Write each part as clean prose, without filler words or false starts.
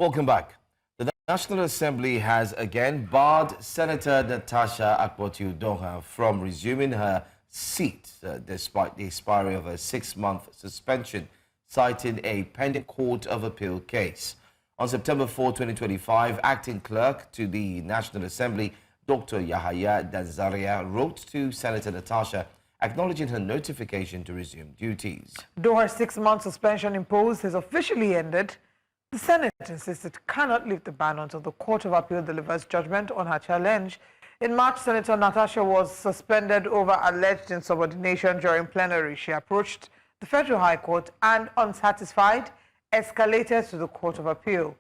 Welcome back. The National Assembly has again barred Senator Natasha Akpoti-Uduaghan from resuming her seat despite the expiry of a 6-month suspension, citing a pending Court of Appeal case. On September 4, 2025, acting clerk to the National Assembly, Dr. Yahaya Danzaria, wrote to Senator Natasha acknowledging her notification to resume duties. Though her 6-month suspension imposed has officially ended, the Senate insists it cannot lift the ban until the Court of Appeal delivers judgment on her challenge. In March, Senator Natasha was suspended over alleged insubordination during plenary. She approached the Federal High Court and, unsatisfied, escalated to the Court of Appeal.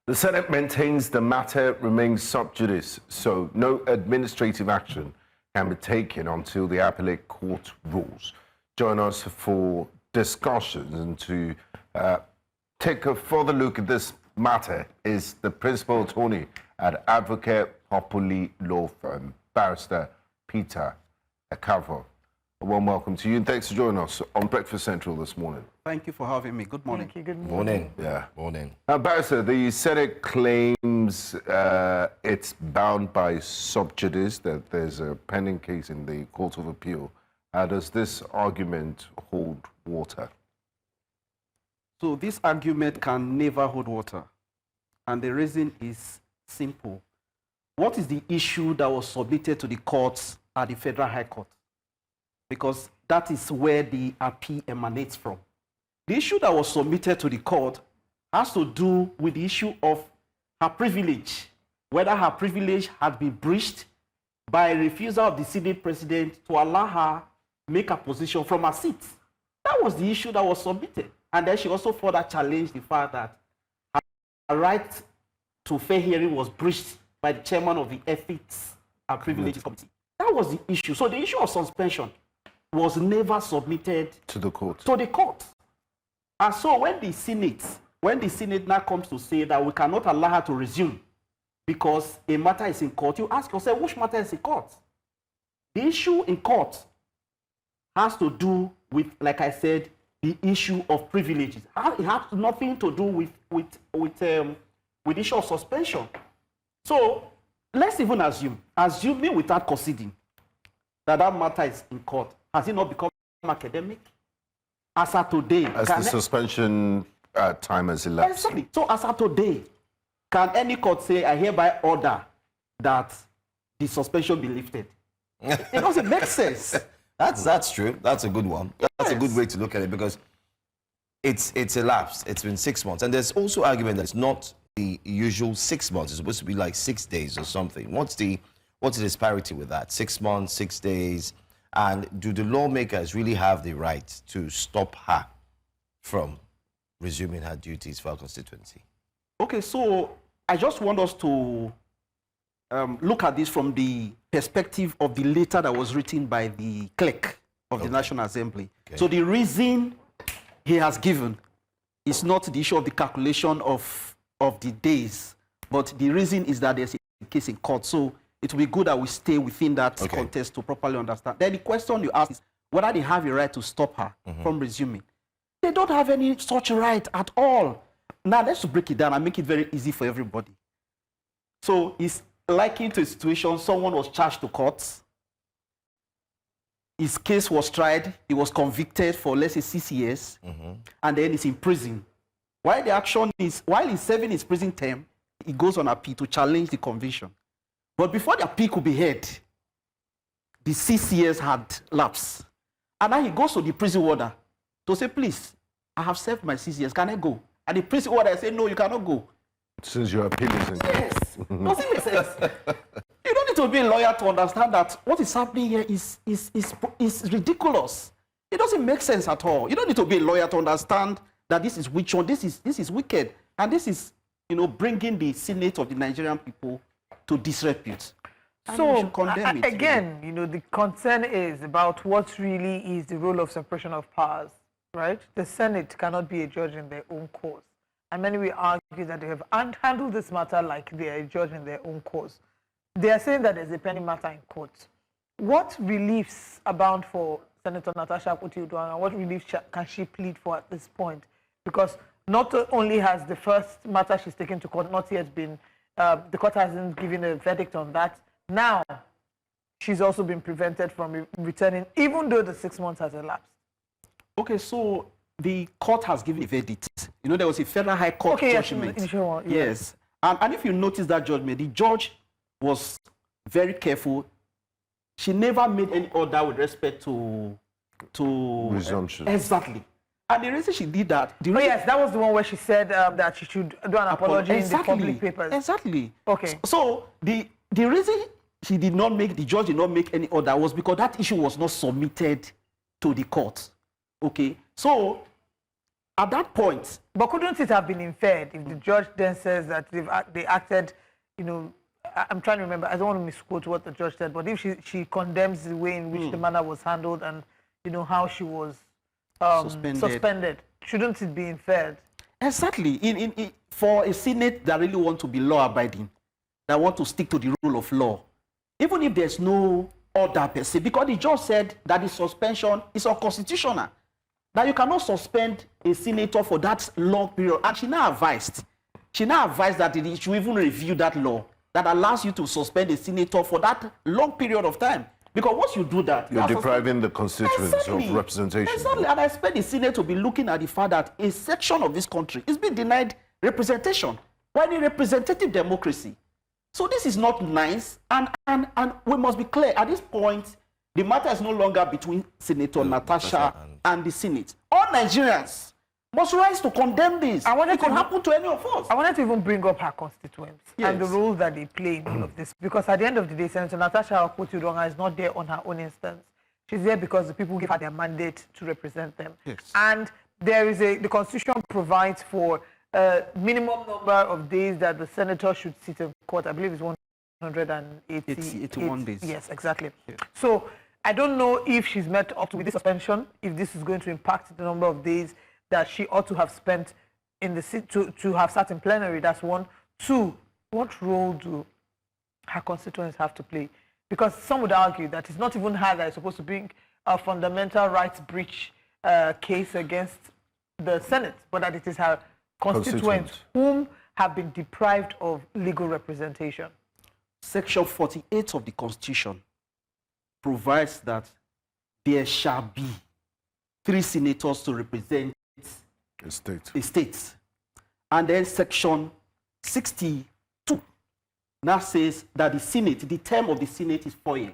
The Senate maintains the matter remains sub judice, so no administrative action can be taken until the appellate court rules. Join us for discussions and to take a further look at this matter is the principal attorney at Advocate Populi Law Firm, Barrister Peter Akpabio. A warm welcome to you and thanks for joining us on Breakfast Central this morning. Thank you for having me. Good morning. Thank you. Good Morning. Yeah. Morning. Barrister, the Senate claims it's bound by sub judice, that there's a pending case in the Court of Appeal. How does this argument hold water? So this argument can never hold water. And the reason is simple. What is the issue that was submitted to the courts at the Federal High Court? Because that is where the appeal emanates from. The issue that was submitted to the court has to do with the issue of her privilege, whether her privilege had been breached by a refusal of the Senate President to allow her make a position from her seat. That was the issue that was submitted. And then she also further challenged the fact that her right to fair hearing was breached by the chairman of the Ethics and Privileges Committee. That was the issue. So the issue of suspension was never submitted To the court. to the court. And so when the Senate now comes to say that we cannot allow her to resume because a matter is in court, you ask yourself, which matter is in court? The issue in court has to do with, like I said, the issue of privileges. It has nothing to do with the issue of suspension. So let's even assuming without conceding that matter is in court, has it not become academic? As of today, As the suspension time has elapsed. Exactly. So as of today, can any court say, I hereby order that the suspension be lifted? It doesn't make sense. That's true. That's a good one. That's a good way to look at it because it's elapsed. It's been 6 months. And there's also argument that it's not the usual 6 months. It's supposed to be like 6 days or something. What's the disparity with that? 6 months, 6 days? And do the lawmakers really have the right to stop her from resuming her duties for our constituency? Okay, so I just want us to look at this from the perspective of the letter that was written by the clerk of the National Assembly. Okay. So the reason he has given is not the issue of the calculation of the days, but the reason is that there's a case in court. So it will be good that we stay within that context to properly understand. Then the question you ask is whether they have a right to stop her from resuming. They don't have any such right at all. Now let's break it down and make it very easy for everybody. So it's likened to a situation, someone was charged to court, his case was tried, he was convicted for, let's say, 6 years, and then he's in prison. While he's serving his prison term, he goes on appeal to challenge the conviction. But before the appeal could be heard, the 6 years had lapsed. And now he goes to the prison warder to say, please, I have served my 6 years, can I go? And the prison warder said, no, you cannot go. Since your appeal is in court. Yes. Does it make sense? You don't need to be a lawyer to understand that what is happening here is ridiculous. It doesn't make sense at all. You don't need to be a lawyer to understand that this is witch hunt, this is wicked, and this is, bringing the Senate of the Nigerian people to disrepute. So again, the concern is about what really is the role of separation of powers, right? The Senate cannot be a judge in their own cause. And many will argue that they have handled this matter like they are a judge in their own cause. They are saying that there's a pending matter in court. What reliefs abound for Senator Natasha Akpoti-Uduaghan? What relief can she plead for at this point? Because not only has the first matter she's taken to court not yet been, the court hasn't given a verdict on that. Now, she's also been prevented from returning, even though the 6 months has elapsed. Okay, so the court has given a verdict. You know, there was a federal high court judgment. Yes, initial one, yes. And if you notice that judgment, the judge was very careful. She never made any order with respect to resumption. Exactly. And the reason she did that... yes, that was the one where she said that she should do an apology in the public papers. Exactly. Okay. So the reason the judge did not make any order was because that issue was not submitted to the court. Okay. So at that point... But couldn't it have been inferred if the judge then says that they acted, you know, I'm trying to remember, I don't want to misquote what the judge said, but if she condemns the way in which the matter was handled and, you know, how she was suspended, shouldn't it be inferred? Exactly. For a Senate that really want to be law-abiding, that want to stick to the rule of law, even if there's no order per se, because the judge said that the suspension is unconstitutional, that you cannot suspend a senator for that long period. And she now advised that they should even review that law that allows you to suspend a senator for that long period of time. Because once you do that... You're depriving the constituents of representation. Exactly. And I expect the Senate to be looking at the fact that a section of this country is being denied representation. We're in representative democracy. So this is not nice. And we must be clear. At this point, the matter is no longer between Senator Natasha and the Senate. All Nigerians must rise to condemn this. It could happen to any of us. I wanted to even bring up her constituents and the role that they play in all of this. Because at the end of the day, Senator Natasha Akpoti-Uduaghan is not there on her own instance. She's there because the people give her their mandate to represent them. Yes. And there is the Constitution provides for a minimum number of days that the senator should sit in court. I believe it's 181 days. Yes, exactly. Yeah. So I don't know if she's met up with this suspension, if this is going to impact the number of days that she ought to have spent in the to have sat in plenary. That's one. Two, what role do her constituents have to play? Because some would argue that it's not even her that is supposed to bring a fundamental rights breach case against the Senate, but that it is her constituents whom have been deprived of legal representation. Section 48 of the Constitution provides that there shall be 3 senators to represent a state. And then Section 62 now says that the Senate, the term of the Senate is 4 years.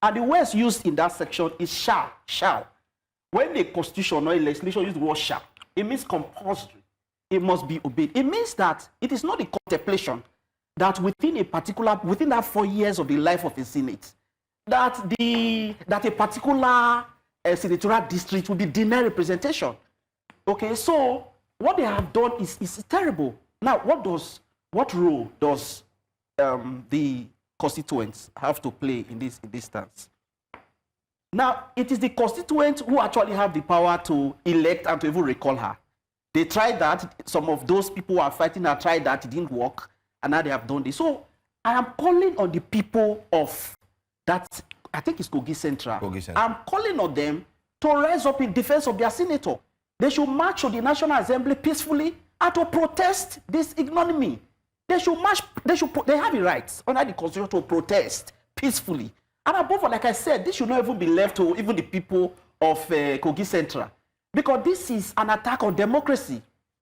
And the words used in that section is shall. When the Constitution or legislation use the word shall, it means compulsory. It must be obeyed. It means that it is not the contemplation that within that 4 years of the life of a Senate, that a particular senatorial district will be denied representation. Okay, so what they have done is terrible. Now, what role does the constituents have to play in this stance? Now, it is the constituents who actually have the power to elect and to even recall her. They tried that. Some of those people who are fighting her tried that. It didn't work. And now they have done this. So I am calling on the people of that, I think it's Kogi Central. I'm calling on them to rise up in defense of their senator. They should march to the National Assembly peacefully and to protest this ignominy. They should march, they have the rights under the Constitution to protest peacefully. And above all, like I said, this should not even be left to even the people of Kogi Central. Because this is an attack on democracy.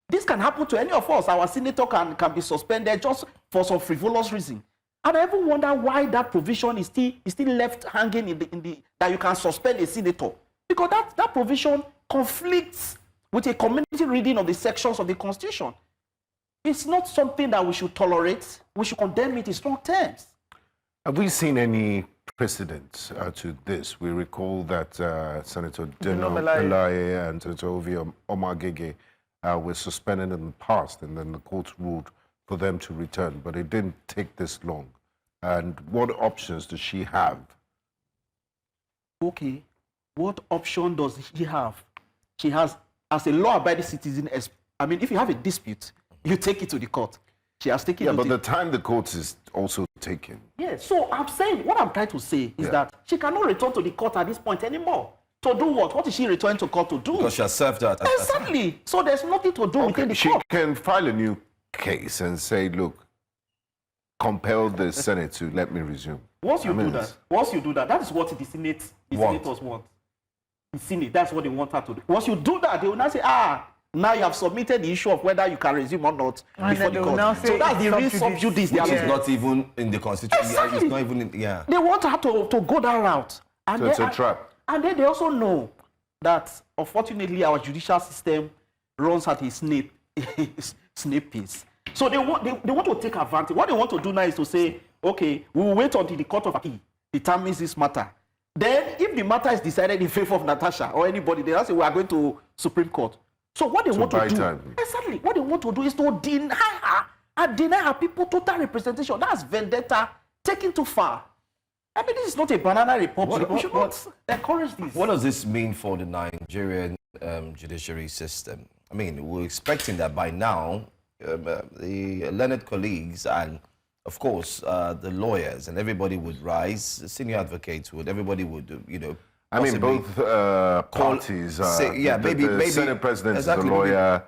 This can happen to any of us. Our senator can be suspended just for some frivolous reason. And I even wonder why that provision is still left hanging in the that you can suspend a senator. Because that provision conflicts with a community reading of the sections of the Constitution. It's not something that we should tolerate. We should condemn it in strong terms. Have we seen any precedent to this? We recall that Senator Deno Elaye and Senator Ovi Omagege were suspended in the past, and then the court ruled for them to return, but it didn't take this long. And what options does she have? Okay, what option does she have? She has, as a law-abiding citizen, I mean, if you have a dispute, you take it to the court. She has taken it. Yeah, but the time the court is also taken. Yeah, so I'm saying, what I'm trying to say is that she cannot return to the court at this point anymore. To do what? What is she returning to court to do? Because she has served that. Exactly. So there's nothing to do within the She court. can file a new case and say, look, compel the Senate to let me resume. Once you do that, that is what the senators want. The Senate, that's what they want her to do. Once you do that, they will not say, now you have submitted the issue of whether you can resume or not before the court. So that's the real subjudice. Which is not even in the Constitution. Exactly. It's not even in, yeah. They want her to go that route. And So it's a trap. And then they also know that, unfortunately, our judicial system runs at a snake pace. So they want to take advantage. What they want to do now is to say, okay, we will wait until the Court of Appeal determines this matter. Then, if the matter is decided in favor of Natasha or anybody, they say we are going to Supreme Court. So what they want to do, exactly, what they want to do is to deny her and deny her people total representation. That's vendetta taken too far. I mean, this is not a banana republic. We should not encourage this. What does this mean for the Nigerian judiciary system? I mean, we're expecting that by now, the learned colleagues and, of course, the lawyers and everybody would rise, the senior advocates would, everybody would, you know. I mean, both parties. Maybe Senate President exactly, is a lawyer.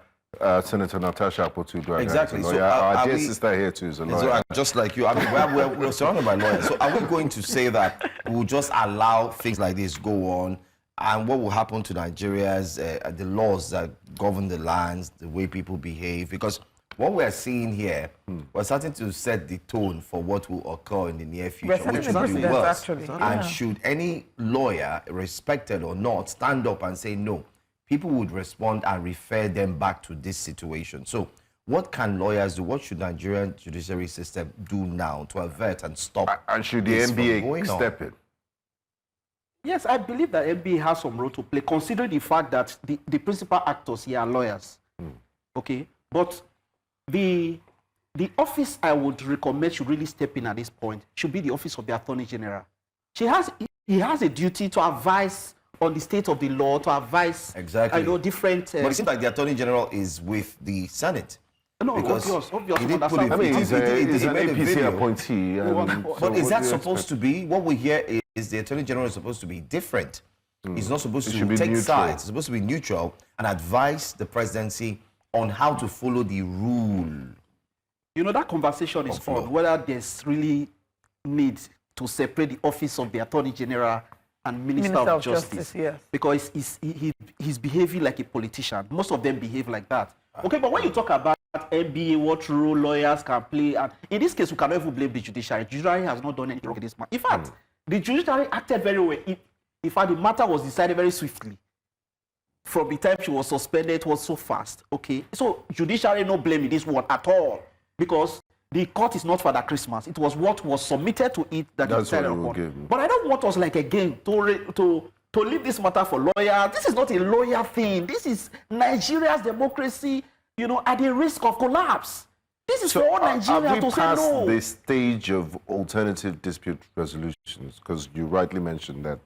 Senator Natasha Akpoti-Uduaghan exactly. is a lawyer. So our dear sister here too is a lawyer. So, just like you, I mean, we're surrounded by lawyers. So are we going to say that we'll just allow things like this go on? And what will happen to Nigeria's, the laws that govern the lands, the way people behave? Because what we're seeing here, we're starting to set the tone for what will occur in the near future, which will be worse. Actually. And should any lawyer, respected or not, stand up and say no, people would respond and refer them back to this situation. So what can lawyers do? What should Nigerian judiciary system do now to avert and stop? And should the NBA step in? Yes, I believe that NBA has some role to play, considering the fact that the principal actors here are lawyers. Okay, but the office I would recommend should really step in at this point should be the office of the Attorney General. He has a duty to advise on the state of the law, to advise, different... but it seems like the Attorney General is with the Senate. No, because obvious. he did put I mean, he's an APC video. appointee. But is that supposed to be? What we hear is the Attorney General is supposed to be different. He's not supposed to take sides. He's supposed to be neutral and advise the presidency on how to follow the rule. You know, that conversation is on whether there's really need to separate the office of the Attorney General and Minister of Justice. Yes. Because he's behaving like a politician. Most of them behave like that. Okay, but when you talk about NBA, what role lawyers can play, and in this case, we cannot even blame the judiciary. The judiciary has not done anything wrong in this matter. In fact, the judiciary acted very well. In fact, the matter was decided very swiftly. From the time she was suspended, it was so fast. Okay, so judiciary no blame in this one at all, because the court is not Father Christmas. It was what was submitted to it that That's decided upon. But I don't want us, like, again, to leave this matter for lawyers. This is not a lawyer thing. This is Nigeria's democracy, you know, at the risk of collapse. This is for all Nigeria to say no. Have we passed the stage of alternative dispute resolutions? Because you rightly mentioned that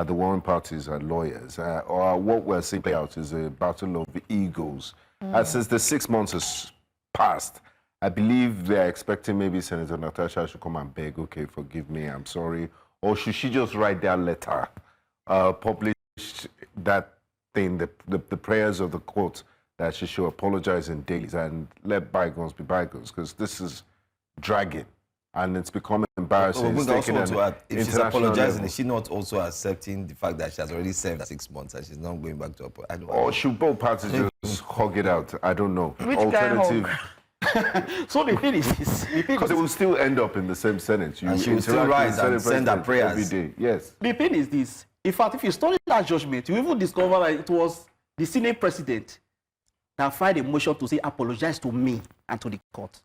the warring parties are lawyers. Or what we're seeing play out is a battle of egos. Since the 6 months has passed, I believe they're expecting maybe Senator Natasha should come and beg, okay, forgive me, I'm sorry. Or should she just write that letter, publish that thing, the prayers of the court, that she should apologize in days and let bygones be bygones, because this is dragging and it's becoming embarrassing. If she's apologizing, is she not also accepting the fact that she has already served 6 months and she's not going back to her? Or should both parties just hug it out? I don't know. Which alternative. So the thing is this. Because it will still end up in the same Senate. And she will still rise and send her prayers every day. Yes. The thing is this. In fact, if you study that judgment, you even discover that it was the Senate president that filed a motion to say apologize to me and to the court.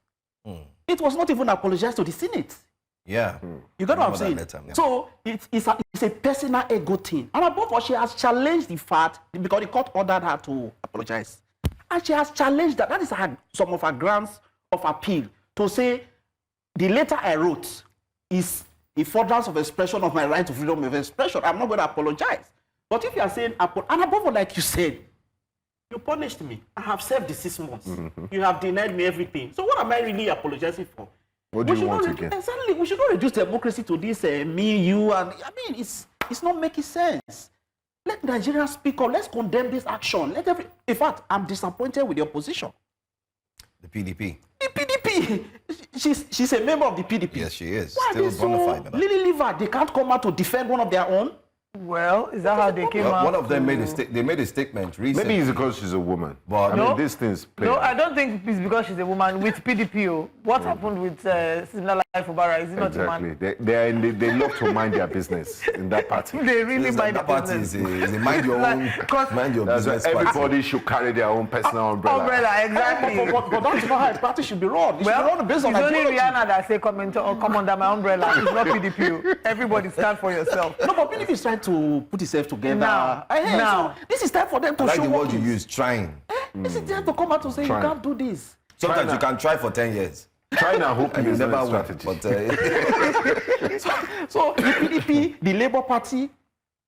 It was not even apologize to the Senate. Yeah. You got what I'm saying? Letter, yeah. So it's a personal ego thing. And above all, she has challenged the fact, because the court ordered her to apologize. And she has challenged that. That is some of her grounds of appeal, to say the letter I wrote is a furtherance of expression of my right to freedom of expression. I'm not going to apologize. But if you are saying, and above all, like you said, you punished me. I have served the 6 months. You have denied me everything. So what am I really apologizing for? What do you want again? Exactly. We should not reduce democracy to this me, you, and I mean, it's not making sense. Let Nigerians speak up. Let's condemn this action. In fact, I'm disappointed with the opposition. The PDP. The PDP. She's a member of the PDP. Yes, she is. Why Still are they so bona fide member. lily-livered? They can't come out to defend one of their own? Well, is that how they came out? One of them made a statement recently. Maybe it's because she's a woman. But I mean, these things play. No, I don't think it's because she's a woman with PDP. What happened with Similar Life Fubara? Is it not a man? Exactly. They love to mind their business in that party. They really mind that their party business. is a mind your own, mind your That's business why party. everybody should carry their own personal umbrella. Exactly. But that's not how a party should be run. It should be Well, run based on it's only ideology. Rihanna that say come under my umbrella. It's not PDP. Everybody stand for yourself. No, but PDP is trying to put itself together. Now. So this is time for them to I like show the what word you is. use, trying. This is time to come out to say Trying. you can't do this. Sometimes you can try for 10 years. Trying and hoping And you is never not a win. strategy. But So the PDP, the Labour Party,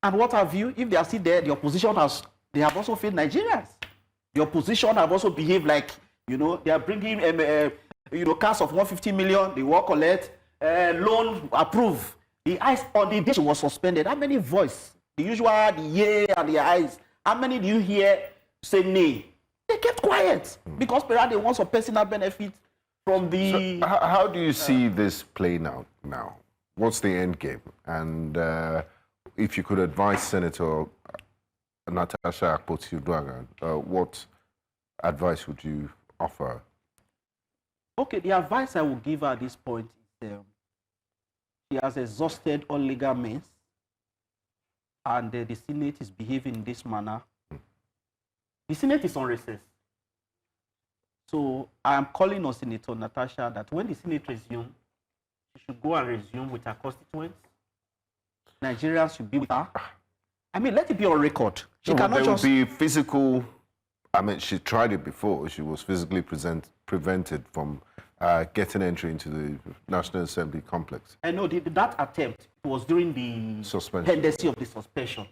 and what have you, if they are still there, the opposition they have also failed Nigerians. The opposition have also behaved like, they are bringing, cash of 150 million, they will collect, loan approve. The eyes on the day she was suspended. How many voice? The usual, the yay and the eyes. How many do you hear say nay? They kept quiet because perhaps they want some personal benefit from the. So, how do you see this playing out now? What's the end game? And if you could advise Senator Natasha Akpoti-Uduaghan, what advice would you offer? Okay, the advice I will give her at this point is she has exhausted all legal means, and the Senate is behaving in this manner. The Senate is on recess. So I am calling on Senator Natasha that when the Senate resumes, she should go and resume with her constituents. Nigerians should be with her. I mean, let it be on record. She cannot there just... will be physical. I mean, she tried it before. She was physically prevented from getting entry into the National Assembly complex. I know that attempt was during the Suspension. pendency of the suspension.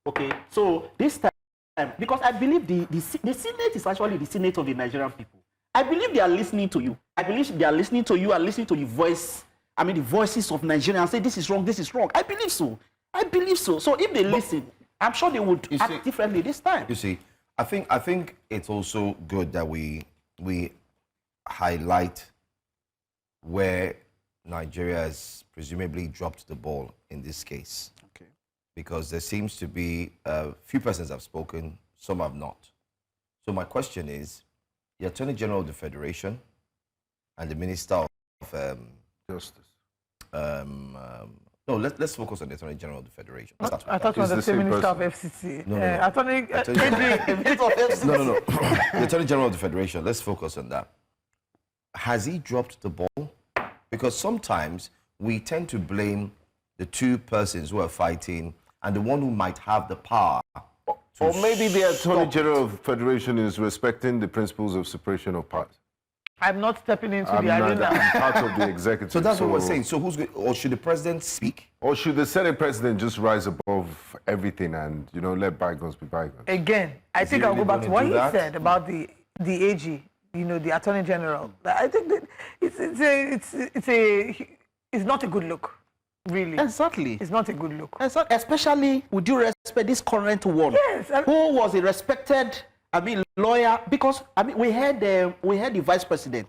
Okay, so this time, because I believe the Senate is actually the Senate of the Nigerian people. I believe they are listening to you. I believe they are listening to you and listening to the voice. I mean, the voices of Nigerians say this is wrong, this is wrong. I believe so. I believe so. So if they listen, I'm sure they would act differently this time. You see, I think it's also good that we highlight where Nigeria has presumably dropped the ball in this case. Okay. Because there seems to be a few persons have spoken, some have not. So my question is, the Attorney General of the Federation and the Minister of Justice. no, let's focus on the Attorney General of the Federation. I thought it was the same Minister of FCC. No. Attorney No. The Attorney General of the Federation, let's focus on that. Has he dropped the ball? Because sometimes we tend to blame the two persons who are fighting and the one who might have the power. Or maybe the Attorney General of the Federation is respecting the principles of separation of powers. I'm not stepping into I'm the arena. part of the executive. So that's what we're saying. So who's going, or should the president speak? Or should the Senate president just rise above everything and, let bygones be bygones? Again, I think I'll really go back to gonna what do he that? said about the AG, the Attorney General. I think that it's not a good look, really. Exactly. It's not a good look. Especially with due respect, this current one, Yes, who was a respected, lawyer, because we heard the vice president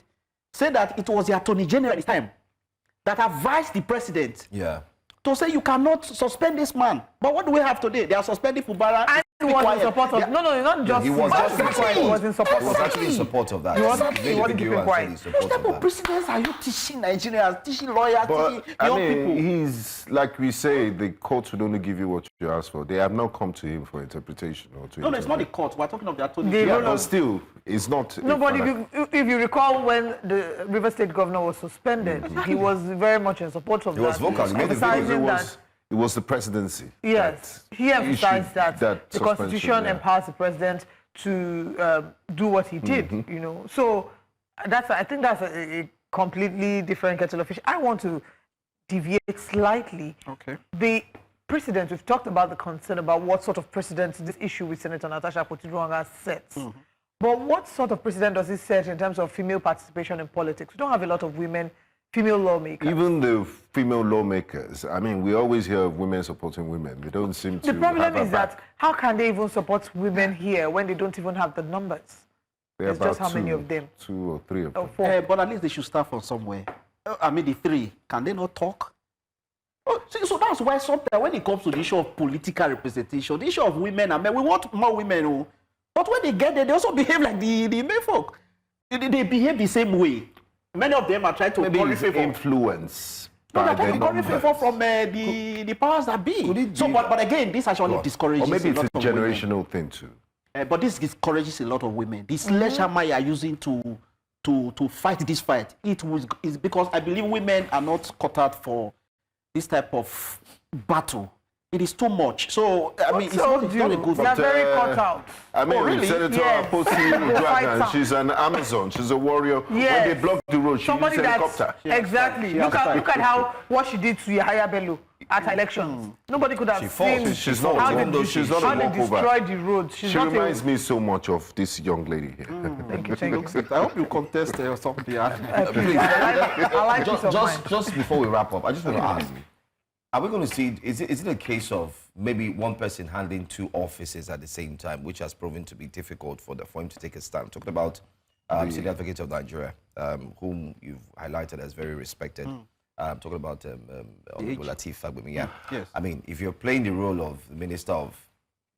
say that it was the Attorney General at the time that advised the president Yeah. to say you cannot suspend this man. But what do we have today? They are suspending Fubara. And he was in support of... No, not just... he was just actually quiet. He was in support He was of... actually in support of that. He was- I think he wasn't you keeping are quiet. actually in Which support type of of that. precedents are you teaching Nigerians, teaching lawyers, But, teaching I young mean, people? he's, like we say, the courts would only give you what you ask for. They have not come to him for interpretation or to No, it's not the interpret. court. We're talking of the Attorney They General. Yeah, but still, it's not... No, but if you recall when the River State governor was suspended, he was very much in support of He that. was vocal. He made the emphasizing that... It was the presidency. Yes, that he emphasized issued that the suspension, Constitution yeah. empowers the president to do what he did, So I think that's a completely different kettle of fish. I want to deviate slightly. Okay. The precedent, we've talked about the concern about what sort of precedent this issue with Senator Natasha Akpoti-Uduaghan sets. But what sort of precedent does it set in terms of female participation in politics? We don't have a lot of women female lawmakers. Even the female lawmakers, I mean, we always hear of women supporting women. They don't seem to The problem have our is back. that how can they even support women here when they don't even have the numbers? They're It's just about how many of them? 2 or 3 of them. Or 4. But at least they should start from somewhere. I mean, the 3, can they not talk? Oh, see, so that's why sometimes when it comes to the issue of political representation, the issue of women and men, we want more women. Oh. But when they get there, they also behave like the men folk. They behave the same way. Many of them are trying to Maybe curry it's favor. influence No, by they're the trying to curry favor numbers. from the powers that be. So, but again, this actually discourages Or maybe a it's a lot of women. generational thing too. But this discourages a lot of women. The sledgehammer you are using to fight this fight, is because I believe women are not cut out for this type of battle. It is too much. So, I mean, it's not a good They're thing. very cut out. I mean, really? Senator Yes. Akpoti-Uduaghan, Fighter. she's an Amazon, she's a warrior. Yes. When they block the road, she Somebody uses that's helicopter. exactly. Look at how what she did to Yahaya Bello at elections. Nobody could have fought. seen She's not how a- they, she's not a how they walkover. destroyed the road. She's She not reminds a, me so much of this young lady here. Thank you, thank you. I hope you contest or something. Please, I like peace of mind. Just before we wrap up, I just want to ask: are we going to see? Is it a case of maybe one person handling 2 offices at the same time, which has proven to be difficult for him to take a stand? Talking about Senior Advocate of Nigeria, whom you've highlighted as very respected. Talking about Honorable Lateef Fagbemi. Yeah. Yes. I mean, if you're playing the role of the Minister of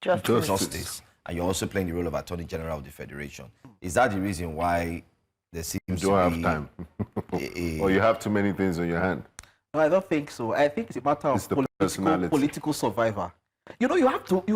Justice, and you're also playing the role of Attorney General of the Federation, is that the reason why there seems You to don't be have time. Or you have too many things on your hand. No, I don't think so. I think it's a matter It's of the personality. political survivor. You know, you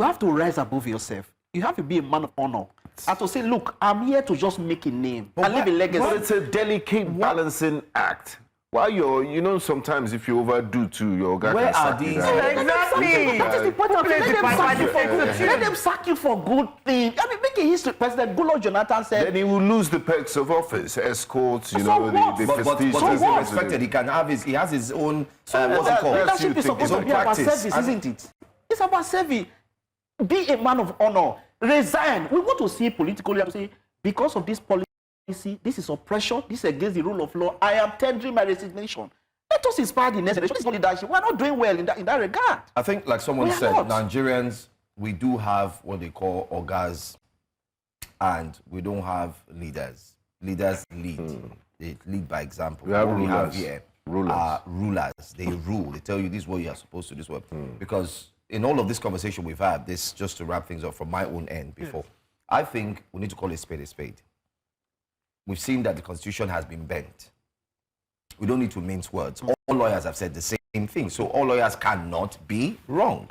have to rise above yourself. You have to be a man of honor. And to say, look, I'm here to just make a name and leave a legacy. But it's a delicate balancing act. Why you know, sometimes if you overdo too, your guy Where can are sack you these- down. Exactly. That is the point of it. Let Let them sack you for good things. I mean, make a history. President Goodluck Jonathan said, Then he will lose the perks of office, escorts, you So know, what? the But prestige. he's of respected. He can have he has his own, what's it that- called? that's leadership is you think supposed to it's be about practice. service, And- isn't it? It's about service. Be a man of honor. Resign. We want to see politically and say, because of this policy, this is oppression, this is against the rule of law, I am tendering my resignation. Let us inspire the next generation. This is not leadership. We're not doing well in that regard. I think, like someone We are said, not. Nigerians, we do have what they call orgas, and we don't have leaders. Leaders lead. They lead by example. We have What we have rulers. here Rulers. are rulers. They rule. They tell you this is what you are supposed to do. This is what, because in all of this conversation we've had, this just to wrap things up from my own end before, I think we need to call a spade a spade. We've seen that the Constitution has been bent. We don't need to mince words. All lawyers have said the same thing. So all lawyers cannot be wrong.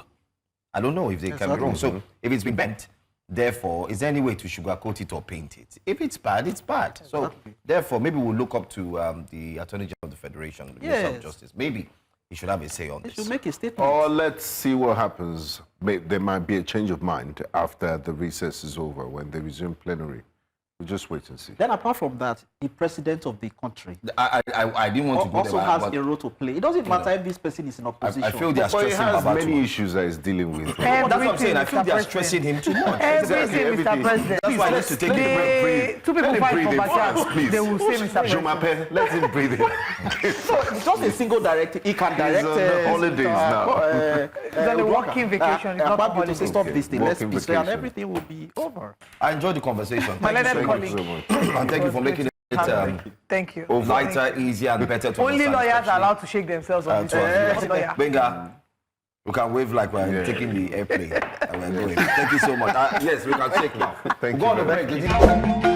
I don't know if they can be wrong. So if it's been bent, therefore, is there any way to sugarcoat it or paint it? If it's bad, it's bad. So therefore, maybe we'll look up to the Attorney General of the Federation, the Minister of Yes. Justice. Maybe he should have a say on They this. should make a statement. Or let's see what happens. There might be a change of mind after the recess is over when they resume plenary. We'll just wait and see. Then apart from that, the president of the country I didn't want to go also there, has but a role to play. It doesn't matter if this person is in opposition. I feel they are But he stressing has Baba too many much. issues that he's dealing with. That's what I'm saying. I Everything, feel they are Mr. stressing him too much. Everything, everything. Mr. President. That's why I need to take They, 2 people Let him fight breathe for in Bashar. first, please. They will say, Mr. President. Jumape, let him breathe in. So it's just a single directive. He can direct. on the holidays now. He's on a working vacation. He's not on Akpabio to say, holiday. stop this thing. Let's Working be fair, and vacation. everything will be over. I enjoyed the conversation. My Thank you so learned much. colleague. So much. And thank you for making it Thank you. lighter, easier, and better to Only understand, lawyers are especially. allowed to shake themselves on to this. us. Lawyer. Benga, we can wave like we're taking the airplane and we're going. Thank you so much. Yes, we can shake now. Thank Go you on a very break.